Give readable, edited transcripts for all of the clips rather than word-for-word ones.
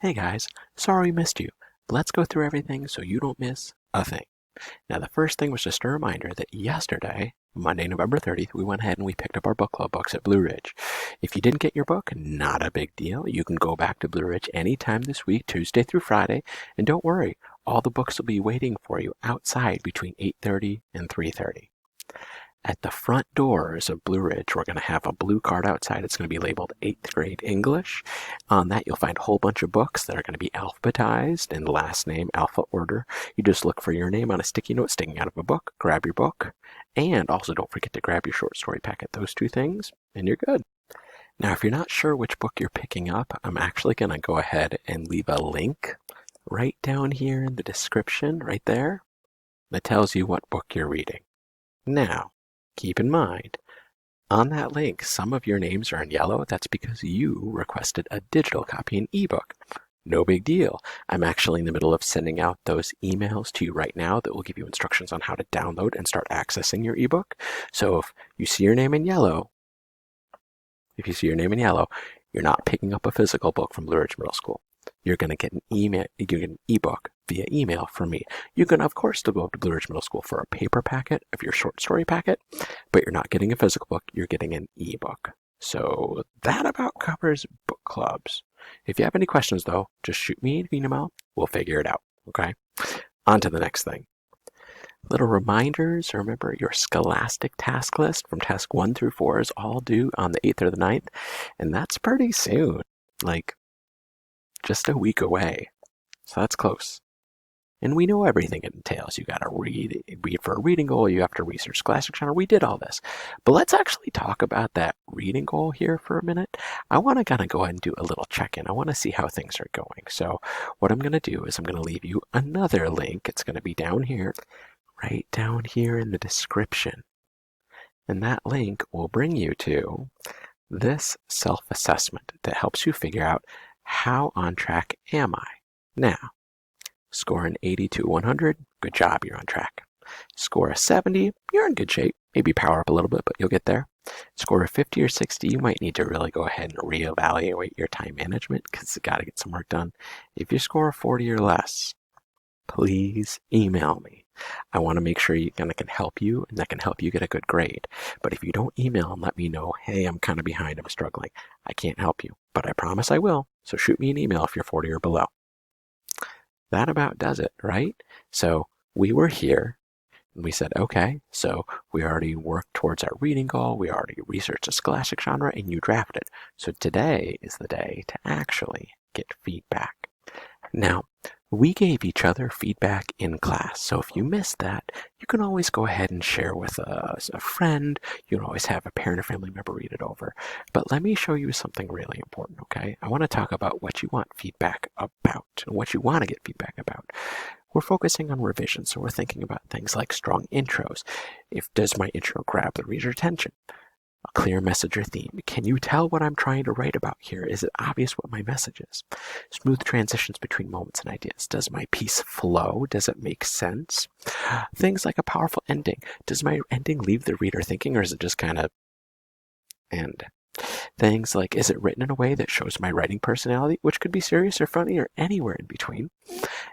Hey guys, sorry we missed you. Let's go through everything so you don't miss a thing. Now, the first thing was just a reminder that yesterday, Monday, November 30th, we went ahead and we picked up our book club books at Blue Ridge. If you didn't get your book, not a big deal. You can go back to Blue Ridge anytime this week, Tuesday through Friday, and don't worry, all the books will be waiting for you outside between 8:30 and 3:30. At the front doors of Blue Ridge, we're going to have a blue card outside. It's going to be labeled 8th grade English. On that, you'll find a whole bunch of books that are going to be alphabetized in last name alpha order. You just look for your name on a sticky note sticking out of a book, grab your book, and also don't forget to grab your short story packet. Those two things, and you're good. Now, if you're not sure which book you're picking up, I'm actually going to go ahead and leave a link right down here in the description, right there, that tells you what book you're reading. Now, keep in mind, on that link, some of your names are in yellow. That's because you requested a digital copy, an ebook. No big deal. I'm actually in the middle of sending out those emails to you right now that will give you instructions on how to download and start accessing your ebook. So if you see your name in yellow, you're not picking up a physical book from Blue Ridge Middle School. You're going to get an ebook via email from me. You can, of course, still go up to Blue Ridge Middle School for a paper packet of your short story packet, but you're not getting a physical book, you're getting an ebook. So that about covers book clubs. If you have any questions, though, just shoot me an email. We'll figure it out, okay? On to the next thing. Little reminders, remember your Scholastic task list from task 1 through 4 is all due on the 8th or the 9th, and that's pretty soon. Like, just a week away. So that's close. And we know everything it entails. You got to read for a reading goal. You have to research Scholastic genre. We did all this. But let's actually talk about that reading goal here for a minute. I want to kind of go ahead and do a little check-in. I want to see how things are going. So what I'm going to do is I'm going to leave you another link. It's going to be down here, right down here in the description. And that link will bring you to this self-assessment that helps you figure out how on track am I? Now, score an 80 to 100, good job, you're on track. Score a 70, you're in good shape. Maybe power up a little bit, but you'll get there. Score a 50 or 60, you might need to really go ahead and reevaluate your time management because you got to get some work done. If you score a 40 or less, please email me. I want to make sure I can help you and that can help you get a good grade. But if you don't email and let me know, hey, I'm kind of behind, I'm struggling, I can't help you. But I promise I will. So shoot me an email if you're 40 or below. That about does it, right? So we were here and we said, okay, so we already worked towards our reading goal. We already researched the Scholastic genre and you drafted. So today is the day to actually get feedback. Now, we gave each other feedback in class, so if you missed that, you can always go ahead and share with a friend. You can always have a parent or family member read it over. But let me show you something really important, okay? I want to talk about what you want feedback about, and what you want to get feedback about. We're focusing on revision, so we're thinking about things like strong intros. Does my intro grab the reader's attention? A clear message or theme. Can you tell what I'm trying to write about here? Is it obvious what my message is? Smooth transitions between moments and ideas. Does my piece flow? Does it make sense? Things like a powerful ending. Does my ending leave the reader thinking, or is it just kind of end? Things like, is it written in a way that shows my writing personality, which could be serious or funny or anywhere in between?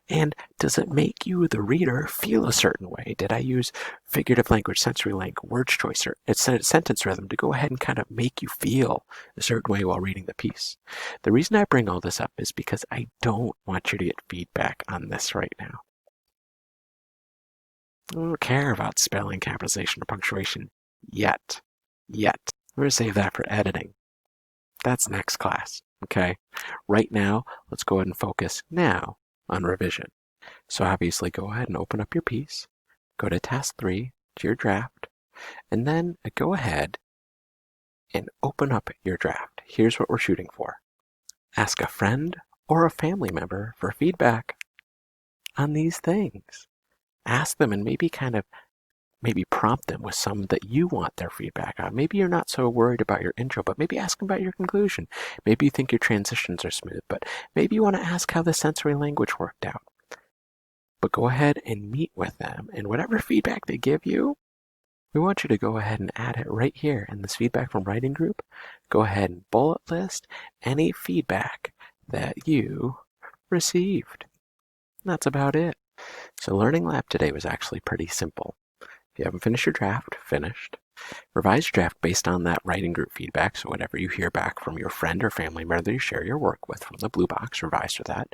And does it make you, the reader, feel a certain way? Did I use figurative language, sensory language, word choice, or sentence rhythm to go ahead and kind of make you feel a certain way while reading the piece? The reason I bring all this up is because I don't want you to get feedback on this right now. I don't care about spelling, capitalization, or punctuation yet. We're going to save that for editing. That's next class, okay? Right now, let's go ahead and focus now on revision. So obviously go ahead and open up your piece, go to task 3, to your draft, and then go ahead and open up your draft. Here's what we're shooting for. Ask a friend or a family member for feedback on these things. Ask them and maybe prompt them with some that you want their feedback on. Maybe you're not so worried about your intro, but maybe ask them about your conclusion. Maybe you think your transitions are smooth, but maybe you want to ask how the sensory language worked out. But go ahead and meet with them, and whatever feedback they give you, we want you to go ahead and add it right here in this feedback from writing group. Go ahead and bullet list any feedback that you received. That's about it. So Learning Lab today was actually pretty simple. If you haven't finished your draft, finished. Revise your draft based on that writing group feedback, so whatever you hear back from your friend or family member that you share your work with from the blue box, revise for that.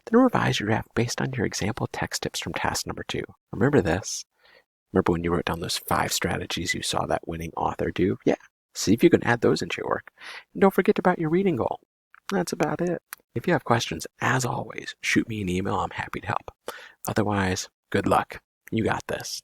Then revise your draft based on your example text tips from task number 2. Remember this? Remember when you wrote down those 5 strategies you saw that winning author do? Yeah, see if you can add those into your work. And don't forget about your reading goal. That's about it. If you have questions, as always, shoot me an email. I'm happy to help. Otherwise, good luck. You got this.